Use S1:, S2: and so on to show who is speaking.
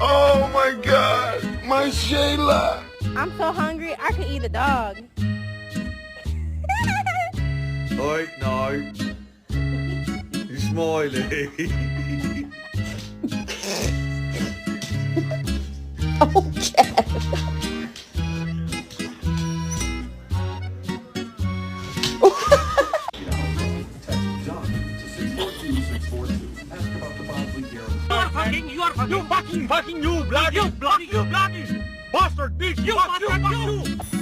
S1: Oh my God, my Shayla.
S2: I'm so hungry, I could eat a dog.
S3: Oi, no. You're smiling.
S4: Okay.
S5: You fucking you bloody bastard bitch, you.